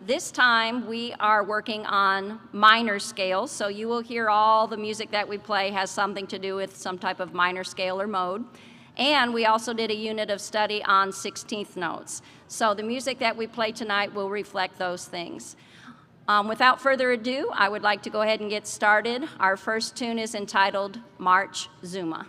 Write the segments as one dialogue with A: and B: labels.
A: This time we are working on minor scales, so you will hear all the music that we play has something to do with some type of minor scale or mode. And we also did a unit of study on 16th notes. So the music that we play tonight will reflect those things. Without further ado, I would like to go ahead and get started. Our first tune is entitled March Zuma.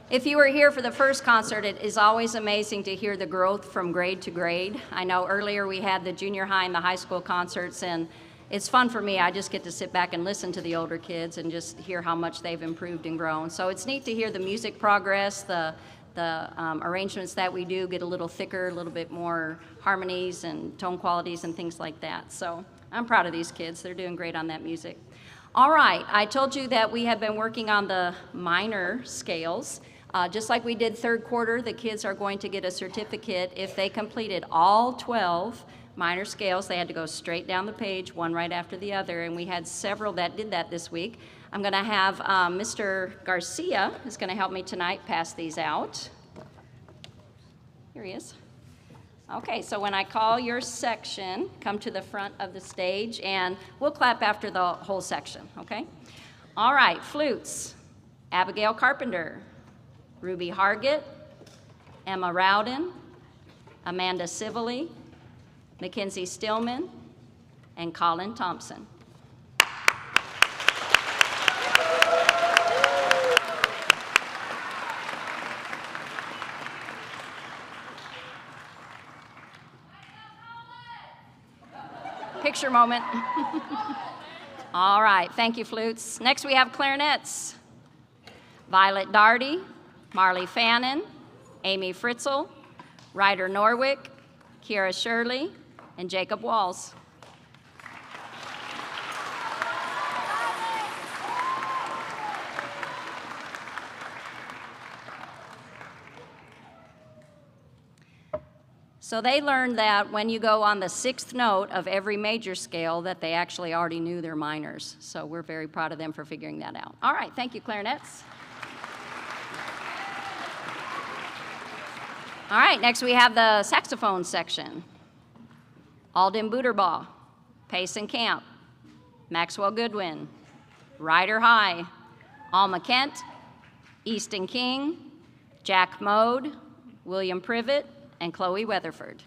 A: If you were here for the first concert, it is always amazing to hear the growth from grade to grade. I know earlier we had the junior high and the high school concerts, and it's fun for me. I just get to sit back and listen to the older kids and just hear how much they've improved and grown. So it's neat to hear the music progress, the arrangements that we do get a little thicker, a little bit more harmonies and tone qualities and things like that. So I'm proud of these kids. They're doing great on that music. All right, I told you that we have been working on the minor scales. Just like we did third quarter, the kids are going to get a certificate if they completed all 12 minor scales. They had to go straight down the page, one right after the other, and we had several that did that this week. I'm going to have Mr. Garcia is going to help me tonight pass these out. Here he is. Okay, so when I call your section, come to the front of the stage, and we'll clap after the whole section, okay? All right, flutes, Abigail Carpenter, Ruby Hargett, Emma Rowden, Amanda Civilly, Mackenzie Stillman, and Colin Thompson. Picture moment. All right, thank you, flutes. Next we have clarinets. Violet Darty, Marley Fannin, Amy Fritzl, Ryder Norwick, Kiera Shirley, and Jacob Walls. So they learned that when you go on the 6th note of every major scale that they actually already knew their minors. So we're very proud of them for figuring that out. All right, thank you, clarinets. All right, next we have the saxophone section. Alden Buterbaugh, Payson Camp, Maxwell Goodwin, Ryder High, Alma Kent, Easton King, Jack Mode, William Privet, and Chloe Weatherford.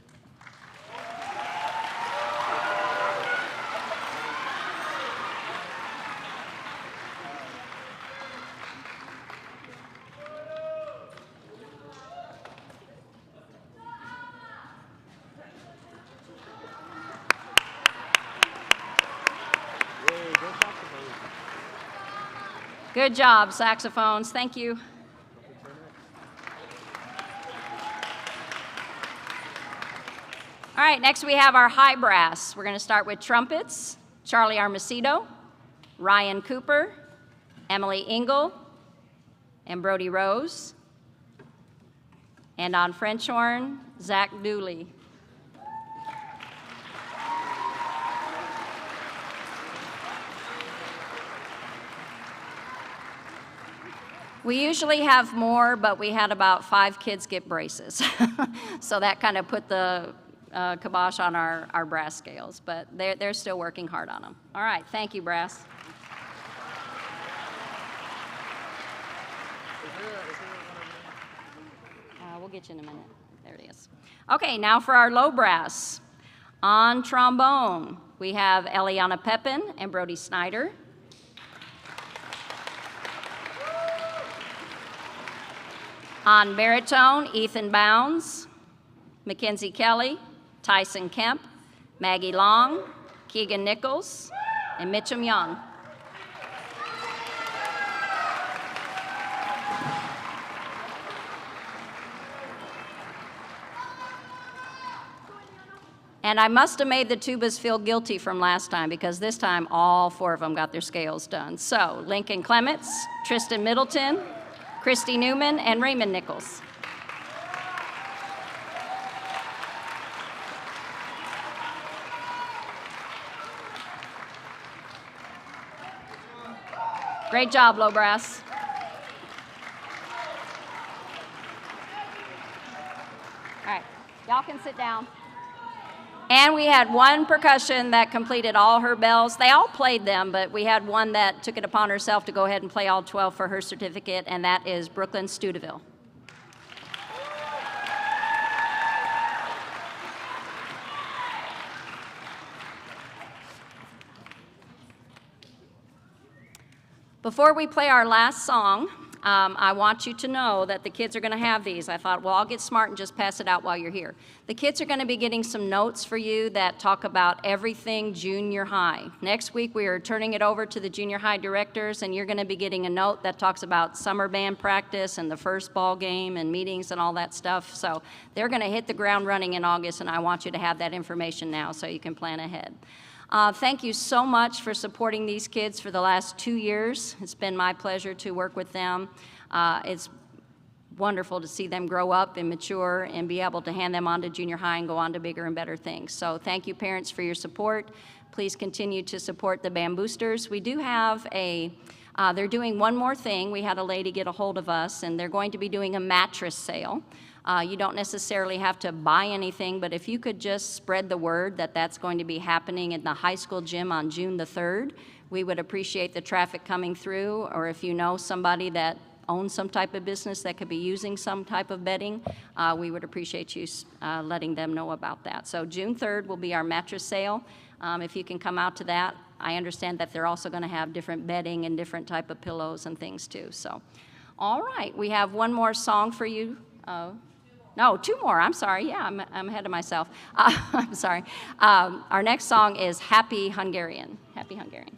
A: Good job, saxophones. Thank you. All right, next we have our high brass. We're going to start with trumpets, Charlie Armacido, Ryan Cooper, Emily Engel, and Brody Rose. And on French horn, Zach Dooley. We usually have more, but we had about 5 kids get braces. So that kind of put the kibosh on our brass scales, but they're still working hard on them. All right, thank you, brass. We'll get you in a minute. There it is. Okay, now for our low brass. On trombone, we have Eliana Pepin and Brody Snyder. On baritone, Ethan Bounds, Mackenzie Kelly, Tyson Kemp, Maggie Long, Keegan Nichols, and Mitchum Young. And I must have made the tubas feel guilty from last time because this time all 4 of them got their scales done. So Lincoln Clements, Tristan Middleton, Christy Newman, and Raymond Nichols. Great job, low brass. All right, y'all can sit down. And we had one percussion that completed all her bells. They all played them, but we had one that took it upon herself to go ahead and play all 12 for her certificate, and that is Brooklyn Studeville. Before we play our last song, I want you to know that the kids are going to have these. I thought, well, I'll get smart and just pass it out while you're here. The kids are going to be getting some notes for you that talk about everything junior high. Next week, we are turning it over to the junior high directors, and you're going to be getting a note that talks about summer band practice and the first ball game and meetings and all that stuff. So they're going to hit the ground running in August, and I want you to have that information now so you can plan ahead. Thank you so much for supporting these kids for the last 2 years. It's been my pleasure to work with them. It's wonderful to see them grow up and mature and be able to hand them on to junior high and go on to bigger and better things. So thank you, parents, for your support. Please continue to support the Band Boosters. We do have they're doing one more thing. We had a lady get a hold of us, and they're going to be doing a mattress sale. You don't necessarily have to buy anything, but if you could just spread the word that that's going to be happening in the high school gym on June the 3rd, we would appreciate the traffic coming through, or if you know somebody that owns some type of business that could be using some type of bedding, we would appreciate you letting them know about that. So June 3rd will be our mattress sale. If you can come out to that, I understand that they're also going to have different bedding and different type of pillows and things too. So, all right, we have one more song for you. No, 2 more. I'm sorry. Yeah, I'm ahead of myself. I'm sorry. Our next song is Happy Hungarian. Happy Hungarian.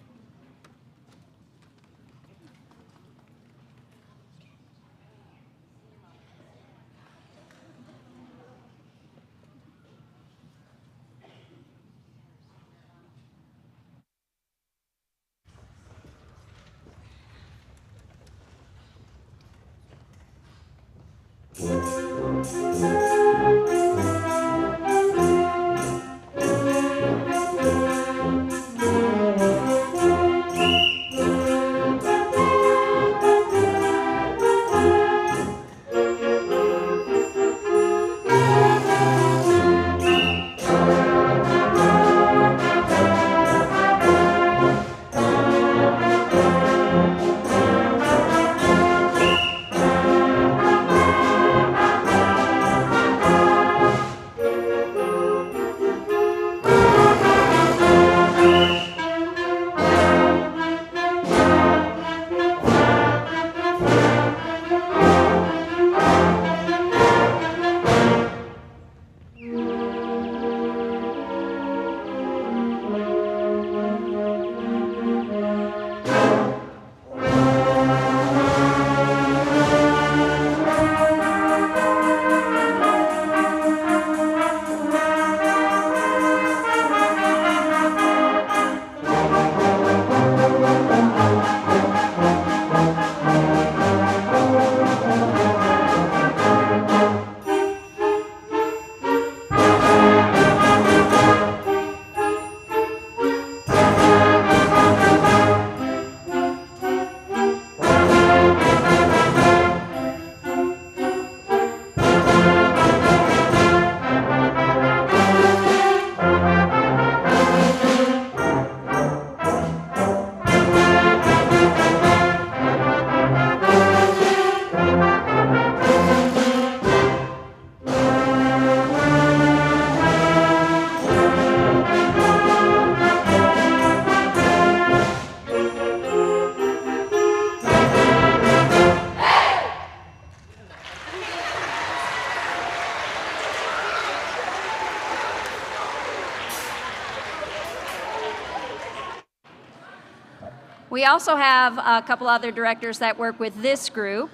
A: We also have a couple other directors that work with this group.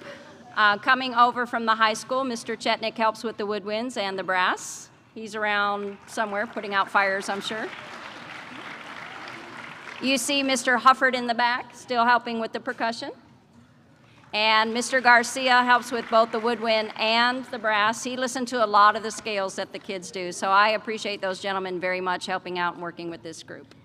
A: Coming over from the high school, Mr. Chetnick helps with the woodwinds and the brass. He's around somewhere putting out fires, I'm sure. You see Mr. Hufford in the back, still helping with the percussion. And Mr. Garcia helps with both the woodwind and the brass. He listened to a lot of the scales that the kids do, so I appreciate those gentlemen very much helping out and working with this group.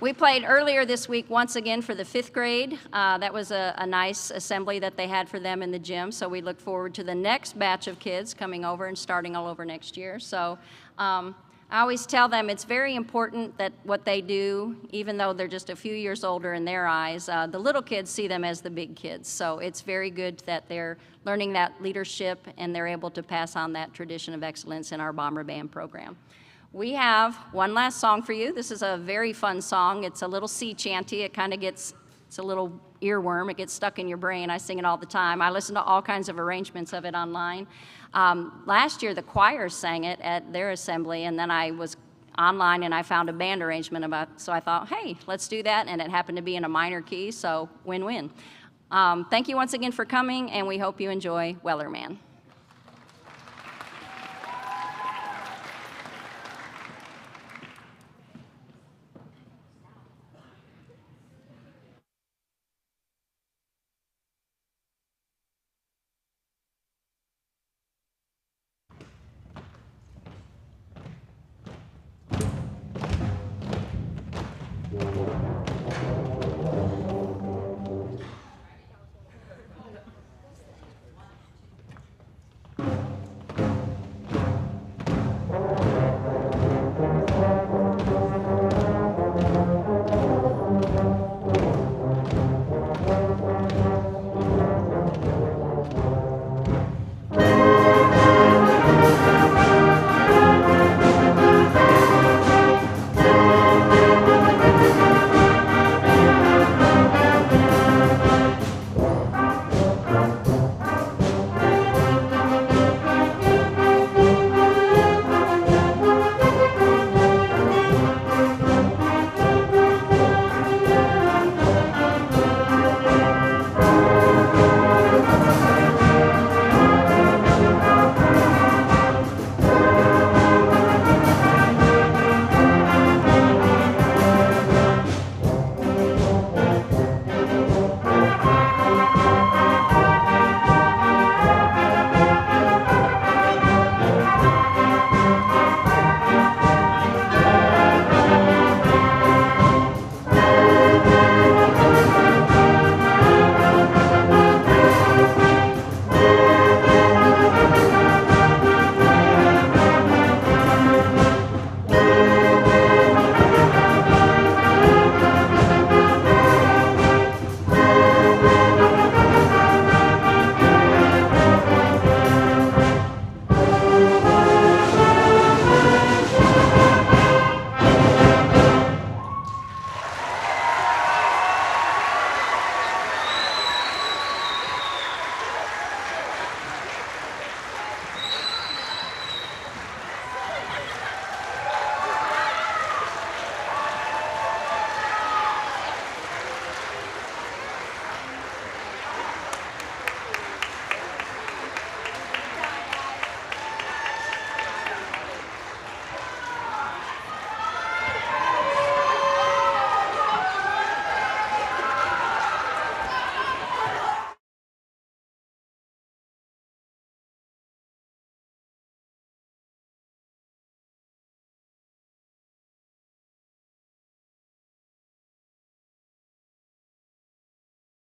A: We played earlier this week once again for the 5th grade. That was a nice assembly that they had for them in the gym, so we look forward to the next batch of kids coming over and starting all over next year. So I always tell them it's very important that what they do, even though they're just a few years older in their eyes, the little kids see them as the big kids. So it's very good that they're learning that leadership and they're able to pass on that tradition of excellence in our Bomber Band program. We have one last song for you. This is a very fun song. It's a little sea chanty. It kind of gets, it's a little earworm. It gets stuck in your brain. I sing it all the time. I listen to all kinds of arrangements of it online. Last year, the choir sang it at their assembly, and then I was online and I found a band arrangement about, so I thought, hey, let's do that, and it happened to be in a minor key, so win-win. Thank you once again for coming, and we hope you enjoy Wellerman.
B: Thank you.